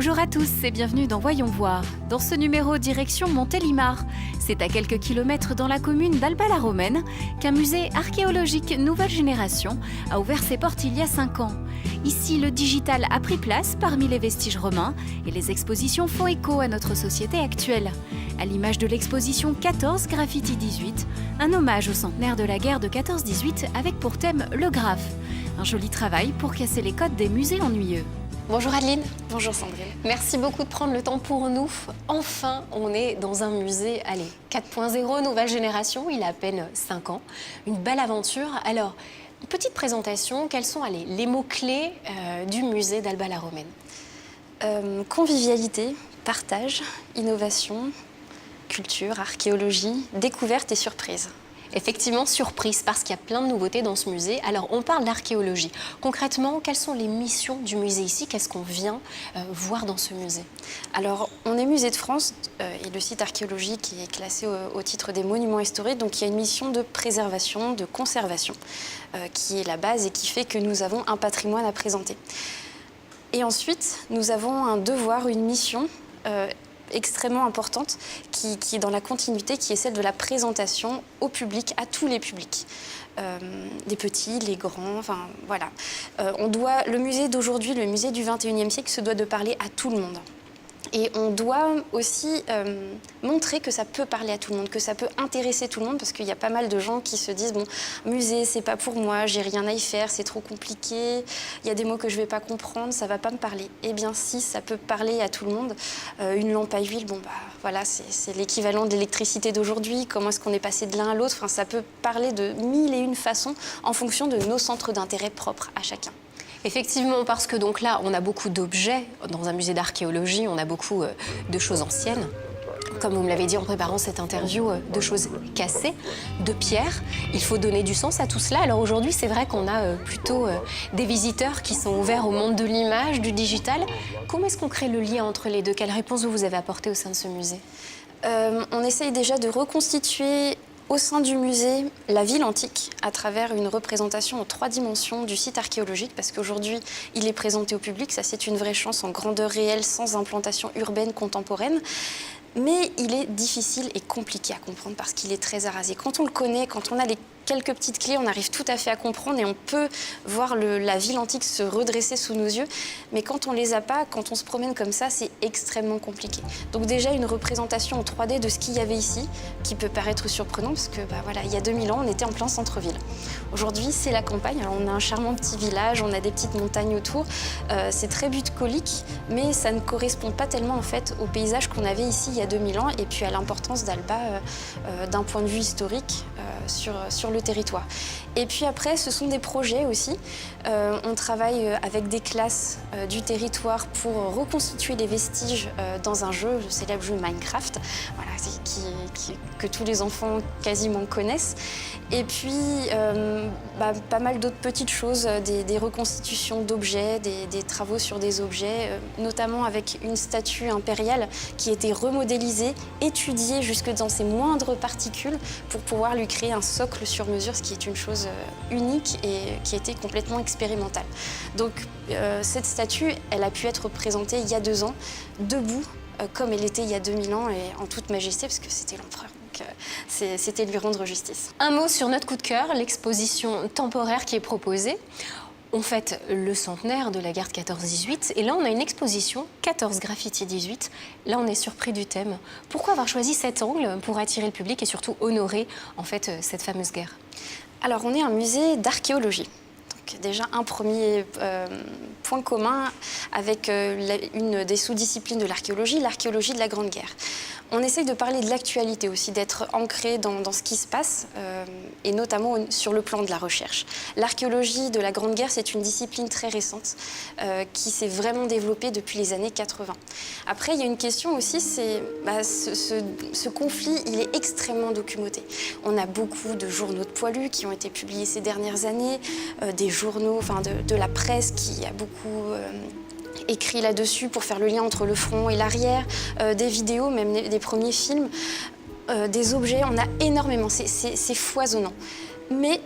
Bonjour à tous et bienvenue dans Voyons voir. Dans ce numéro, direction Montélimar. C'est à quelques kilomètres dans la commune d'Alba-la-Romaine qu'un musée archéologique nouvelle génération a ouvert ses portes il y a 5 ans. Ici, le digital a pris place parmi les vestiges romains et les expositions font écho à notre société actuelle. À l'image de l'exposition 14 Graffiti 18, un hommage au centenaire de la guerre de 14-18 avec pour thème le graphe. Un joli travail pour casser les codes des musées ennuyeux. Bonjour Adeline. Bonjour Sandrine. Merci beaucoup de prendre le temps pour nous. Enfin, on est dans un musée, 4.0, nouvelle génération, il a à peine 5 ans. Une belle aventure. Alors, une petite présentation, quels sont les mots-clés du musée d'Alba-la-Romaine? Convivialité, partage, innovation, culture, archéologie, découverte et surprise. Effectivement, surprise, parce qu'il y a plein de nouveautés dans ce musée. Alors, on parle d'archéologie. Concrètement, quelles sont les missions du musée ici? Qu'est-ce qu'on vient voir dans ce musée? Alors, on est musée de France et le site archéologique est classé au titre des monuments historiques. Donc, il y a une mission de préservation, de conservation qui est la base et qui fait que nous avons un patrimoine à présenter. Et ensuite, nous avons un devoir, une mission extrêmement importante qui est dans la continuité, qui est celle de la présentation au public, à tous les publics. Les petits, les grands, enfin voilà. Le musée d'aujourd'hui, le musée du 21e siècle se doit de parler à tout le monde. Et on doit aussi montrer que ça peut parler à tout le monde, que ça peut intéresser tout le monde, parce qu'il y a pas mal de gens qui se disent « bon, musée, c'est pas pour moi, j'ai rien à y faire, c'est trop compliqué, il y a des mots que je vais pas comprendre, ça va pas me parler ». Eh bien si, ça peut parler à tout le monde. Une lampe à huile, bon bah voilà, c'est l'équivalent de l'électricité d'aujourd'hui. Comment est-ce qu'on est passé de l'un à l'autre? Enfin, ça peut parler de 1001 façons en fonction de nos centres d'intérêt propres à chacun. Effectivement, parce que donc là, on a beaucoup d'objets. Dans un musée d'archéologie, on a beaucoup de choses anciennes. Comme vous me l'avez dit en préparant cette interview, de choses cassées, de pierres. Il faut donner du sens à tout cela. Alors aujourd'hui, c'est vrai qu'on a plutôt des visiteurs qui sont ouverts au monde de l'image, du digital. Comment est-ce qu'on crée le lien entre les deux? Quelle réponse vous avez apportée au sein de ce musée? On essaye déjà de reconstituer au sein du musée la ville antique à travers une représentation en 3 dimensions du site archéologique, parce qu'aujourd'hui il est présenté au public, ça c'est une vraie chance, en grandeur réelle, sans implantation urbaine contemporaine. Mais il est difficile et compliqué à comprendre parce qu'il est très arasé. Quand on le connaît, quand on a les quelques petites clés, on arrive tout à fait à comprendre et on peut voir la ville antique se redresser sous nos yeux. Mais quand on les a pas, quand on se promène comme ça, c'est extrêmement compliqué. Donc déjà une représentation en 3D de ce qu'il y avait ici, qui peut paraître surprenant parce que voilà, il y a 2000 ans, on était en plein centre-ville. Aujourd'hui, c'est la campagne. Alors, on a un charmant petit village, on a des petites montagnes autour. C'est très bucolique, mais ça ne correspond pas tellement en fait au paysage qu'on avait ici il y a 2000 ans et puis à l'importance d'Alba d'un point de vue historique sur le territoire. Et puis après, ce sont des projets aussi. On travaille avec des classes du territoire pour reconstituer les vestiges dans un jeu, le célèbre jeu Minecraft, voilà, que tous les enfants quasiment connaissent. Et puis, pas mal d'autres petites choses, des reconstitutions d'objets, des travaux sur des objets, notamment avec une statue impériale qui a été remodélisée, étudiée jusque dans ses moindres particules pour pouvoir lui créer un socle sur mesure, ce qui est une chose unique et qui a été complètement expérimentale. Donc, cette statue, elle a pu être présentée il y a 2 ans, debout, comme elle était il y a 2000 ans et en toute majesté, parce que c'était l'empereur. C'était lui rendre justice. Un mot sur notre coup de cœur, l'exposition temporaire qui est proposée. On fête le centenaire de la guerre de 14-18 et là on a une exposition 14 Graffiti 18. Là on est surpris du thème. Pourquoi avoir choisi cet angle pour attirer le public et surtout honorer en fait cette fameuse guerre? Alors on est un musée d'archéologie. Déjà un premier point commun avec une des sous-disciplines de l'archéologie de la Grande Guerre. On essaye de parler de l'actualité aussi, d'être ancré dans ce qui se passe, et notamment sur le plan de la recherche. L'archéologie de la Grande Guerre, c'est une discipline très récente qui s'est vraiment développée depuis les années 80. Après, il y a une question aussi, c'est ce conflit, il est extrêmement documenté. On a beaucoup de journaux de poilus qui ont été publiés ces dernières années, des journaux, enfin de la presse qui a beaucoup écrit là-dessus pour faire le lien entre le front et l'arrière, des vidéos, même des premiers films, des objets, on a énormément, c'est foisonnant. Mais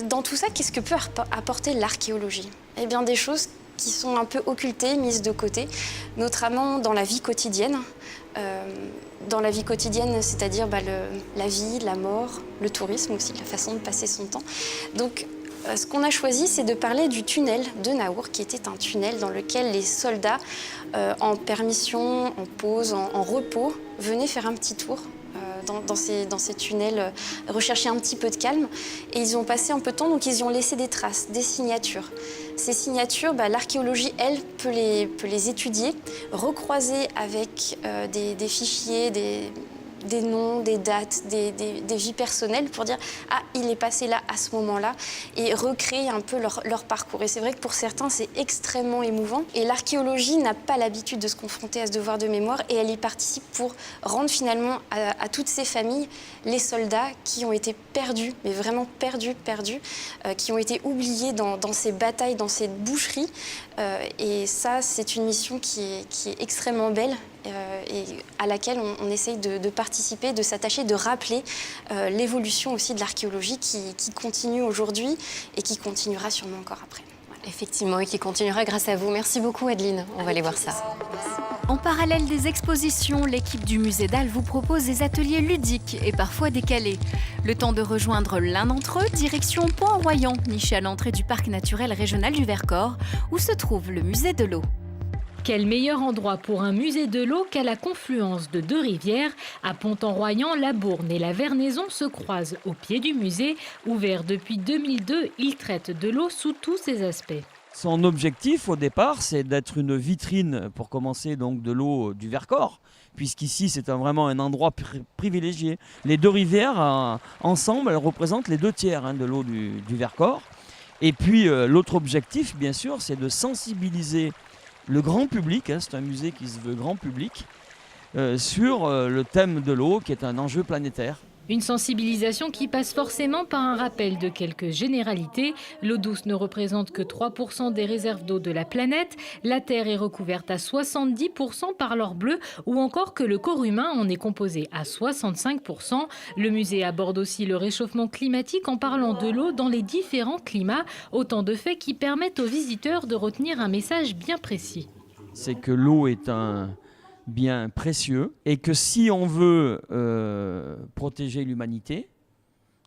dans tout ça, qu'est-ce que peut apporter l'archéologie? Eh bien des choses qui sont un peu occultées, mises de côté, notamment dans la vie quotidienne. Dans la vie quotidienne, c'est-à-dire la vie, la mort, le tourisme aussi, la façon de passer son temps. Donc, ce qu'on a choisi, c'est de parler du tunnel de Naour, qui était un tunnel dans lequel les soldats, en permission, en pause, en repos, venaient faire un petit tour dans ces tunnels, rechercher un petit peu de calme. Et ils ont passé un peu de temps, donc ils y ont laissé des traces, des signatures. Ces signatures, l'archéologie, elle, peut les étudier, recroiser avec des fichiers, des noms, des dates, des vies personnelles pour dire « Ah, il est passé là à ce moment-là » et recréer un peu leur parcours. Et c'est vrai que pour certains, c'est extrêmement émouvant. Et l'archéologie n'a pas l'habitude de se confronter à ce devoir de mémoire et elle y participe pour rendre finalement à toutes ces familles les soldats qui ont été perdus, mais vraiment perdus, qui ont été oubliés dans ces batailles, dans ces boucheries. Et ça, c'est une mission qui est extrêmement belle et à laquelle on essaye de participer, de s'attacher, de rappeler l'évolution aussi de l'archéologie qui continue aujourd'hui et qui continuera sûrement encore après. Voilà. Effectivement, et qui continuera grâce à vous. Merci beaucoup, Adeline. On va aller voir ça. En parallèle des expositions, l'équipe du musée d'Al vous propose des ateliers ludiques et parfois décalés. Le temps de rejoindre l'un d'entre eux, direction Pont-en-Royant, niché à l'entrée du parc naturel régional du Vercors, où se trouve le musée de l'eau. Quel meilleur endroit pour un musée de l'eau qu'à la confluence de deux rivières. À Pont-en-Royant, la Bourne et la Vernaison se croisent au pied du musée. Ouvert depuis 2002, il traite de l'eau sous tous ses aspects. Son objectif au départ, c'est d'être une vitrine, pour commencer, donc de l'eau du Vercors, puisqu'ici c'est vraiment un endroit privilégié. Les deux rivières, ensemble, elles représentent les 2/3 de l'eau du Vercors. Et puis l'autre objectif, bien sûr, c'est de sensibiliser le grand public, c'est un musée qui se veut grand public, sur le thème de l'eau, qui est un enjeu planétaire. Une sensibilisation qui passe forcément par un rappel de quelques généralités. L'eau douce ne représente que 3% des réserves d'eau de la planète. La Terre est recouverte à 70% par l'or bleu, ou encore que le corps humain en est composé à 65%. Le musée aborde aussi le réchauffement climatique en parlant de l'eau dans les différents climats. Autant de faits qui permettent aux visiteurs de retenir un message bien précis. C'est que l'eau est un bien précieux et que si on veut protéger l'humanité,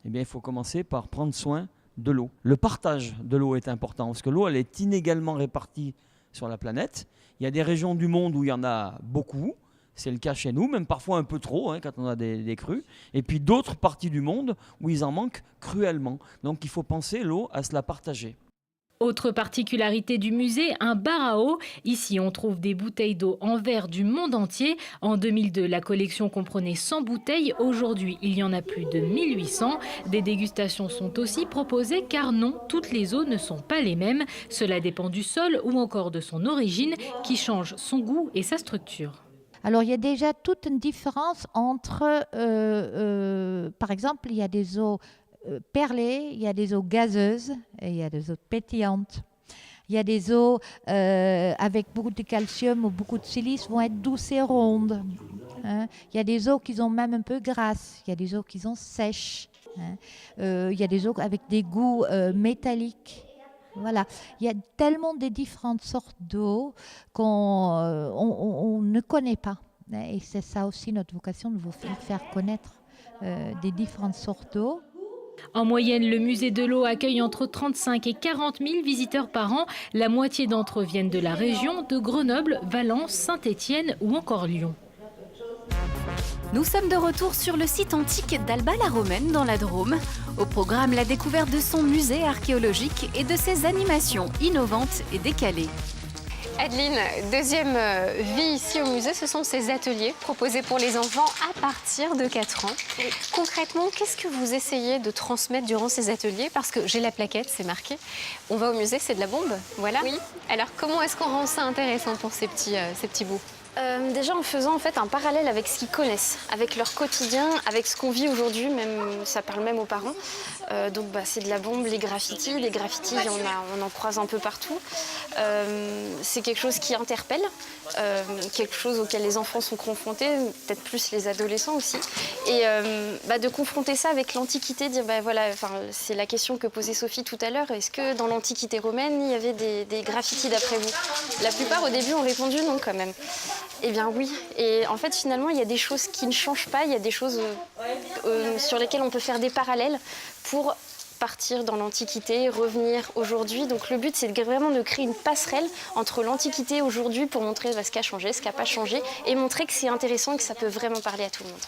eh bien, il faut commencer par prendre soin de l'eau. Le partage de l'eau est important parce que l'eau elle est inégalement répartie sur la planète. Il y a des régions du monde où il y en a beaucoup, c'est le cas chez nous, même parfois un peu trop quand on a des crues, et puis d'autres parties du monde où ils en manquent cruellement. Donc il faut penser l'eau à se la partager. Autre particularité du musée, un bar à eau. Ici, on trouve des bouteilles d'eau en verre du monde entier. En 2002, la collection comprenait 100 bouteilles. Aujourd'hui, il y en a plus de 1800. Des dégustations sont aussi proposées car non, toutes les eaux ne sont pas les mêmes. Cela dépend du sol ou encore de son origine qui change son goût et sa structure. Alors, il y a déjà toute une différence entre, par exemple, il y a des eaux perlées, il y a des eaux gazeuses et il y a des eaux pétillantes. Il y a des eaux avec beaucoup de calcium ou beaucoup de silice vont être douces et rondes. Il y a des eaux qui sont même un peu grasses. Il y a des eaux qui sont sèches. Il y a des eaux avec des goûts métalliques. Voilà. Il y a tellement de différentes sortes d'eau qu'on ne connaît pas. Et c'est ça aussi notre vocation, de vous faire connaître des différentes sortes d'eau. En moyenne, le musée de l'eau accueille entre 35 et 40 000 visiteurs par an. La moitié d'entre eux viennent de la région, de Grenoble, Valence, Saint-Étienne ou encore Lyon. Nous sommes de retour sur le site antique d'Alba-la-Romaine dans la Drôme. Au programme, la découverte de son musée archéologique et de ses animations innovantes et décalées. Adeline, deuxième vie ici au musée, ce sont ces ateliers proposés pour les enfants à partir de 4 ans. Oui. Concrètement, qu'est-ce que vous essayez de transmettre durant ces ateliers? Parce que j'ai la plaquette, c'est marqué. On va au musée, c'est de la bombe, voilà. Oui. Alors comment est-ce qu'on rend ça intéressant pour ces petits bouts? Déjà en faisant en fait un parallèle avec ce qu'ils connaissent, avec leur quotidien, avec ce qu'on vit aujourd'hui, même ça parle même aux parents. Donc c'est de la bombe, les graffitis, on en croise un peu partout. C'est quelque chose qui interpelle, quelque chose auquel les enfants sont confrontés, peut-être plus les adolescents aussi. Et de confronter ça avec l'Antiquité, dire c'est la question que posait Sophie tout à l'heure, est-ce que dans l'Antiquité romaine il y avait des graffitis d'après vous? La plupart au début ont répondu non quand même. Eh bien oui, et en fait finalement il y a des choses qui ne changent pas, il y a des choses sur lesquelles on peut faire des parallèles pour partir dans l'Antiquité, revenir aujourd'hui. Donc le but c'est vraiment de créer une passerelle entre l'Antiquité et aujourd'hui pour montrer ce qui a changé, ce qui n'a pas changé et montrer que c'est intéressant et que ça peut vraiment parler à tout le monde.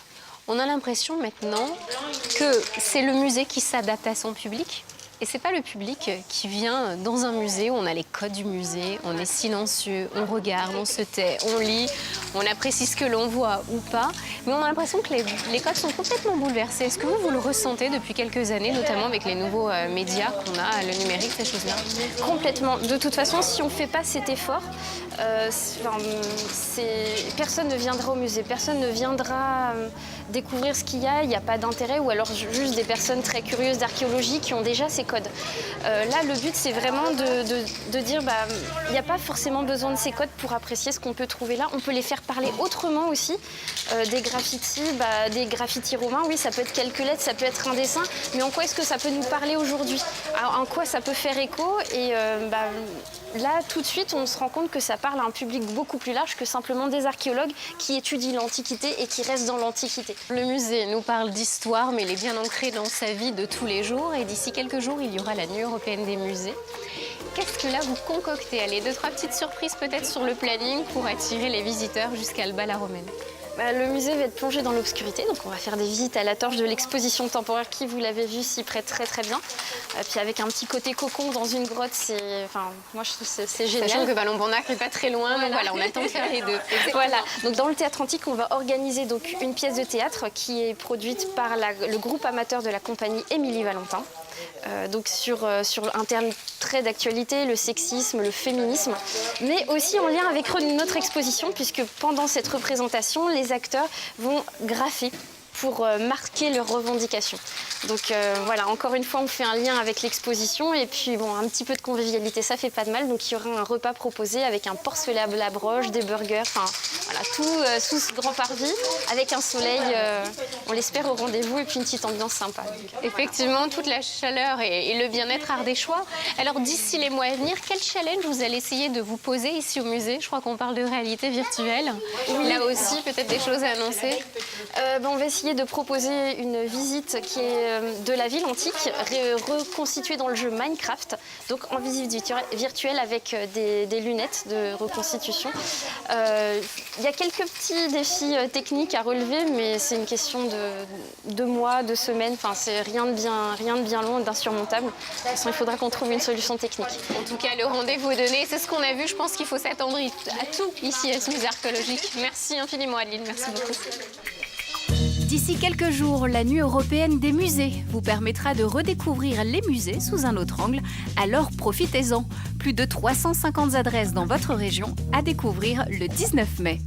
On a l'impression maintenant que c'est le musée qui s'adapte à son public. Et c'est pas le public qui vient dans un musée où on a les codes du musée, on est silencieux, on regarde, on se tait, on lit, on apprécie ce que l'on voit ou pas. Mais on a l'impression que les codes sont complètement bouleversés. Est-ce que vous le ressentez depuis quelques années, notamment avec les nouveaux médias qu'on a, le numérique, ces choses-là? Complètement. De toute façon, si on ne fait pas cet effort, personne ne viendra au musée, personne ne viendra découvrir ce qu'il y a, il n'y a pas d'intérêt, ou alors juste des personnes très curieuses d'archéologie qui ont déjà ces codes. Là, le but, c'est vraiment de dire il n'y a pas forcément besoin de ces codes pour apprécier ce qu'on peut trouver là. On peut les faire parler autrement aussi. Des graffitis romains, oui, ça peut être quelques lettres, ça peut être un dessin, mais en quoi est-ce que ça peut nous parler aujourd'hui? En quoi ça peut faire écho? Et là, tout de suite, on se rend compte que ça parle à un public beaucoup plus large que simplement des archéologues qui étudient l'Antiquité et qui restent dans l'Antiquité. Le musée nous parle d'histoire, mais il est bien ancré dans sa vie de tous les jours. Et d'ici quelques jours, il y aura la Nuit européenne des musées. Qu'est-ce que là vous concoctez? Allez, 2-3 petites surprises peut-être sur le planning pour attirer les visiteurs jusqu'à Alba la Romaine. Le musée va être plongé dans l'obscurité, donc on va faire des visites à la torche de l'exposition temporaire qui, vous l'avez vu, s'y prête très très bien. Puis avec un petit côté cocon dans une grotte, moi je trouve que c'est génial. Sachant que Vallon-Bornac n'est pas très loin, donc voilà, on attend de faire les deux. Voilà, donc dans le théâtre antique, on va organiser donc une pièce de théâtre qui est produite par le groupe amateur de la compagnie Émilie Valentin. Donc sur un thème très d'actualité, le sexisme, le féminisme, mais aussi en lien avec notre exposition, puisque pendant cette représentation, les acteurs vont graffer pour marquer leurs revendications. Donc voilà, encore une fois, on fait un lien avec l'exposition et puis un petit peu de convivialité, ça fait pas de mal. Donc il y aura un repas proposé avec un porcelet à la broche, des burgers, voilà, tout sous ce grand parvis, avec un soleil, on l'espère, au rendez-vous et puis une petite ambiance sympa. Effectivement, toute la chaleur et le bien-être ardéchois. Alors d'ici les mois à venir, quel challenge vous allez essayer de vous poser ici au musée? Je crois qu'on parle de réalité virtuelle. Oui. Là aussi, peut-être des choses à annoncer. On va essayer de proposer une visite qui est de la ville antique, reconstituée dans le jeu Minecraft, donc en visite virtuelle avec des lunettes de reconstitution. Il y a quelques petits défis techniques à relever, mais c'est une question de mois, de semaines, c'est rien de bien long, d'insurmontable. De toute façon, il faudra qu'on trouve une solution technique. En tout cas, le rendez-vous est donné, c'est ce qu'on a vu. Je pense qu'il faut s'attendre à tout ici à ce musée archéologique. Merci infiniment Adeline, merci beaucoup. D'ici quelques jours, la Nuit européenne des musées vous permettra de redécouvrir les musées sous un autre angle, alors profitez-en. Plus de 350 adresses dans votre région à découvrir le 19 mai.